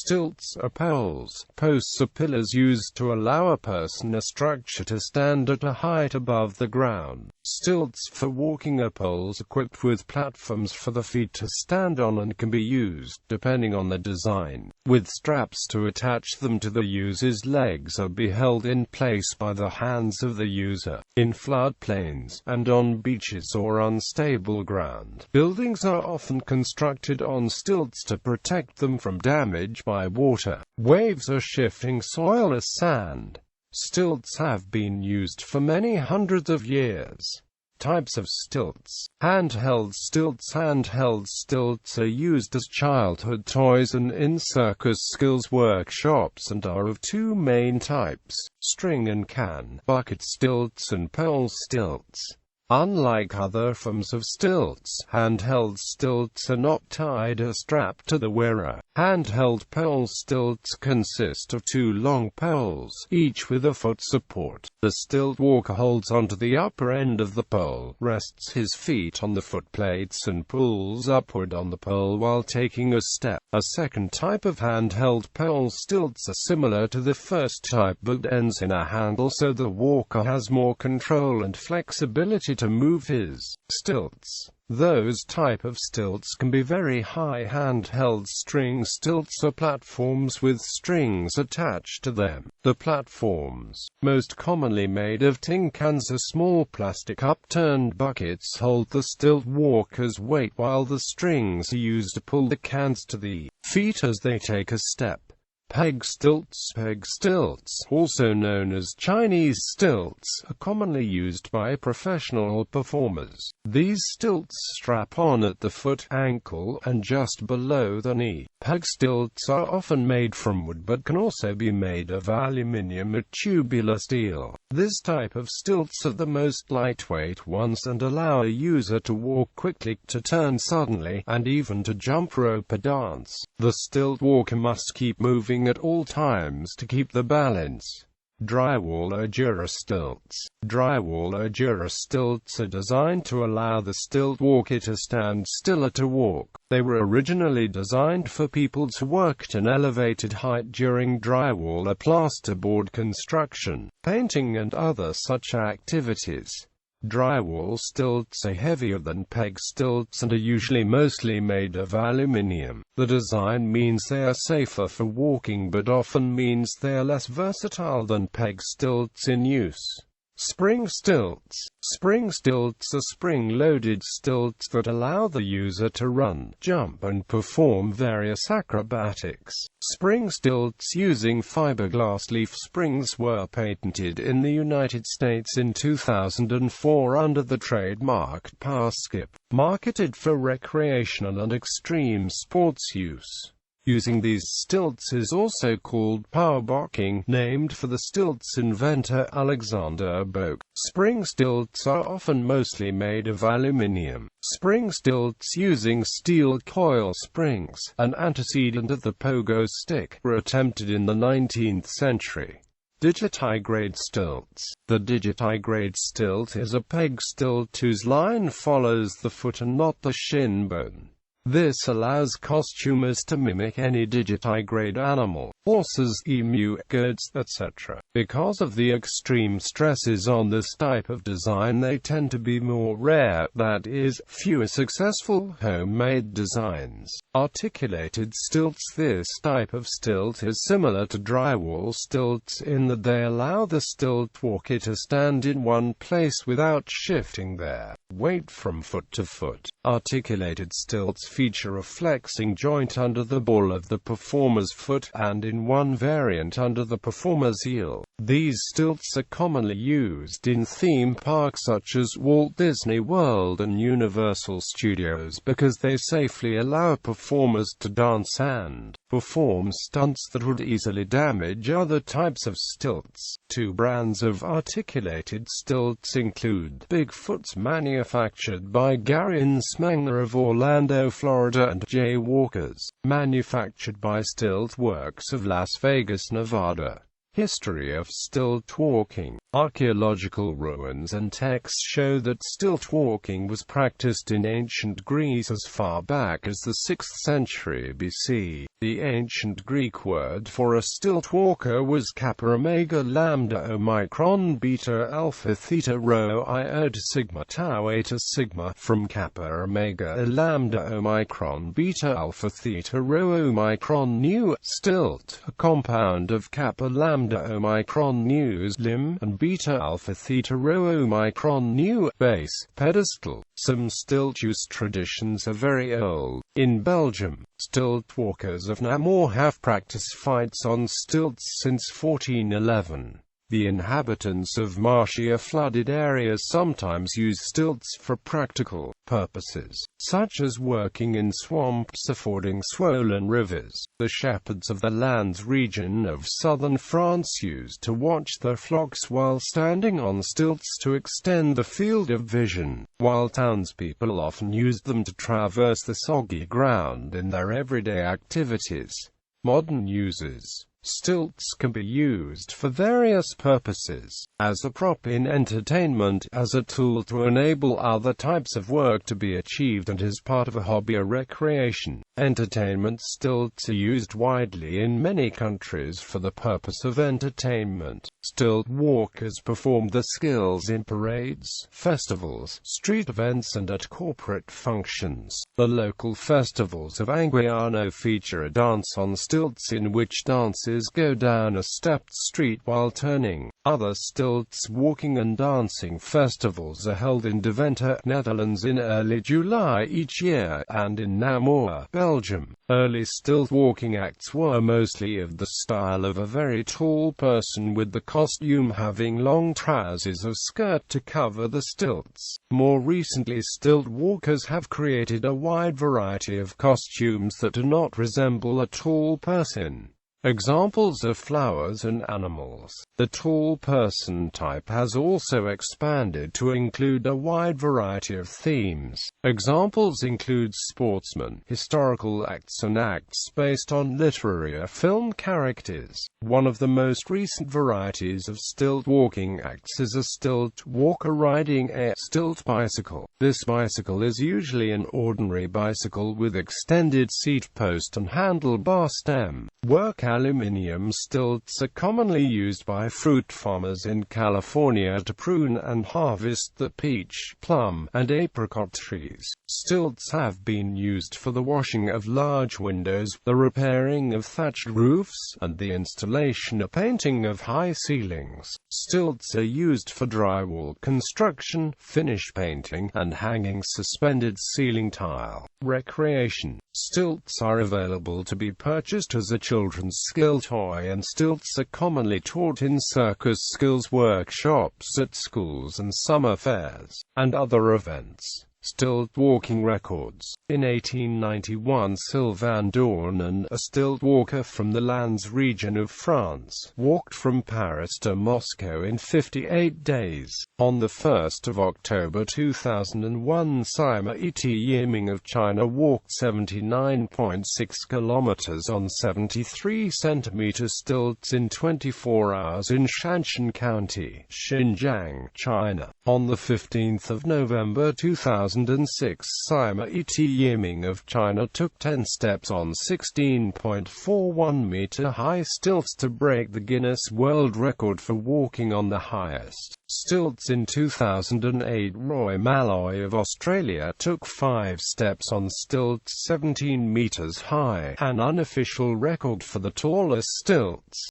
Stilts are poles. Posts are pillars used to allow a person or structure to stand at a height above the ground. Stilts for walking are poles equipped with platforms for the feet to stand on and can be used, depending on the design, with straps to attach them to the user's legs or be held in place by the hands of the user. In floodplains, and on beaches or unstable ground, buildings are often constructed on stilts to protect them from damage by water, waves or shifting soil as sand. Stilts have been used for many hundreds of years. Types of stilts. Handheld stilts. Handheld stilts are used as childhood toys and in circus skills workshops and are of two main types: string and can, bucket stilts and pole stilts. Unlike other forms of stilts, handheld stilts are not tied or strapped to the wearer. Handheld pole stilts consist of two long poles, each with a foot support. The stilt walker holds onto the upper end of the pole, rests his feet on the foot plates and pulls upward on the pole while taking a step. A second type of handheld pole stilts are similar to the first type but ends in a handle so the walker has more control and flexibility to move his stilts. Those type of stilts can be very high. Handheld string stilts are platforms with strings attached to them. The platforms, most commonly made of tin cans or small plastic upturned buckets, hold the stilt walker's weight while the strings are used to pull the cans to the feet as they take a step. Peg stilts. Peg stilts, also known as Chinese stilts, are commonly used by professional performers. These stilts strap on at the foot, ankle, and just below the knee. Peg stilts are often made from wood but can also be made of aluminium or tubular steel. This type of stilts are the most lightweight ones and allow a user to walk quickly, to turn suddenly, and even to jump rope or dance. The stilt walker must keep moving at all times to keep the balance. Drywall or Dura stilts. Drywall or Dura stilts are designed to allow the stilt walker to stand still or to walk. They were originally designed for people to work at an elevated height during drywall or plasterboard construction, painting and other such activities. Drywall stilts are heavier than peg stilts and are usually mostly made of aluminium. The design means they are safer for walking but often means they are less versatile than peg stilts in use. Spring stilts. Spring stilts are spring-loaded stilts that allow the user to run, jump and perform various acrobatics. Spring stilts using fiberglass leaf springs were patented in the United States in 2004 under the trademark Power Skip, marketed for recreational and extreme sports use. Using these stilts is also called powerboxing, named for the stilts inventor Alexander Boak. Spring stilts are often mostly made of aluminium. Spring stilts using steel coil springs, an antecedent of the pogo stick, were attempted in the 19th century. Digitigrade stilts. The digitigrade stilt is a peg stilt whose line follows the foot and not the shin bone. This allows costumers to mimic any digitigrade animal, horses, emu, goats, etc. Because of the extreme stresses on this type of design, they tend to be more rare, that is, fewer successful homemade designs. Articulated stilts. This type of stilt is similar to drywall stilts in that they allow the stilt walker to stand in one place without shifting their weight from foot to foot. Articulated stilts feature a flexing joint under the ball of the performer's foot, and in one variant under the performer's heel. These stilts are commonly used in theme parks such as Walt Disney World and Universal Studios because they safely allow performers to dance and perform stunts that would easily damage other types of stilts. Two brands of articulated stilts include Bigfoot's, manufactured by Gary Insmanger of Orlando, Florida, and Jaywalkers, manufactured by Stilt Works of Las Vegas, Nevada. History of stilt walking. Archaeological ruins and texts show that stilt walking was practiced in ancient Greece as far back as the 6th century BC. The ancient Greek word for a stilt walker was kappa omega lambda omicron beta alpha theta rho iota sigma tau eta sigma, from kappa omega lambda omicron beta alpha theta rho omicron nu. Stilt, a compound of kappa lambda omicron nu limb and beta alpha theta rho omicron nu base, pedestal. Some stilt use traditions are very old. In Belgium, stilt walkers of Namur have practiced fights on stilts since 1411. The inhabitants of marshy or flooded areas sometimes use stilts for practical purposes, such as working in swamps or fording swollen rivers. The shepherds of the Landes region of southern France used to watch their flocks while standing on stilts to extend the field of vision, while townspeople often used them to traverse the soggy ground in their everyday activities. Modern uses. Stilts can be used for various purposes, as a prop in entertainment, as a tool to enable other types of work to be achieved, and as part of a hobby or recreation. Entertainment stilts are used widely in many countries for the purpose of entertainment. Stilt walkers perform their skills in parades, festivals, street events and at corporate functions. The local festivals of Anguiano feature a dance on stilts in which dancers go down a stepped street while turning. Other stilts walking and dancing festivals are held in Deventer, Netherlands in early July each year, and in Namur, Belgium. Early stilt walking acts were mostly of the style of a very tall person with the costume having long trousers or skirt to cover the stilts. More recently, stilt walkers have created a wide variety of costumes that do not resemble a tall person. Examples of flowers and animals. The tall person type has also expanded to include a wide variety of themes. Examples include sportsmen, historical acts and acts based on literary or film characters. One of the most recent varieties of stilt walking acts is a stilt walker riding a stilt bicycle. This bicycle is usually an ordinary bicycle with extended seat post and handlebar stem. Work aluminium stilts are commonly used by fruit farmers in California to prune and harvest the peach, plum, and apricot trees. Stilts have been used for the washing of large windows, the repairing of thatched roofs, and the installation or painting of high ceilings. Stilts are used for drywall construction, finish painting, and hanging suspended ceiling tile. Recreation. Stilts are available to be purchased as a children's skill toy, and stilts are commonly taught in circus skills workshops at schools and summer fairs, and other events. Stilt walking records. In 1891, Sylvain Dornan, a stilt walker from the Landes region of France, walked from Paris to Moscow in 58 days. On the 1st of October 2001, Sima Yiming of China walked 79.6 kilometers on 73 centimeter stilts in 24 hours in Shanshan County, Xinjiang, China. On the 15th of November 2006, Sima Yiming of China took 10 steps on 16.41 meter high stilts to break the Guinness World Record for walking on the highest stilts. In 2008, Roy Malloy of Australia took 5 steps on stilts 17 meters high, an unofficial record for the tallest stilts.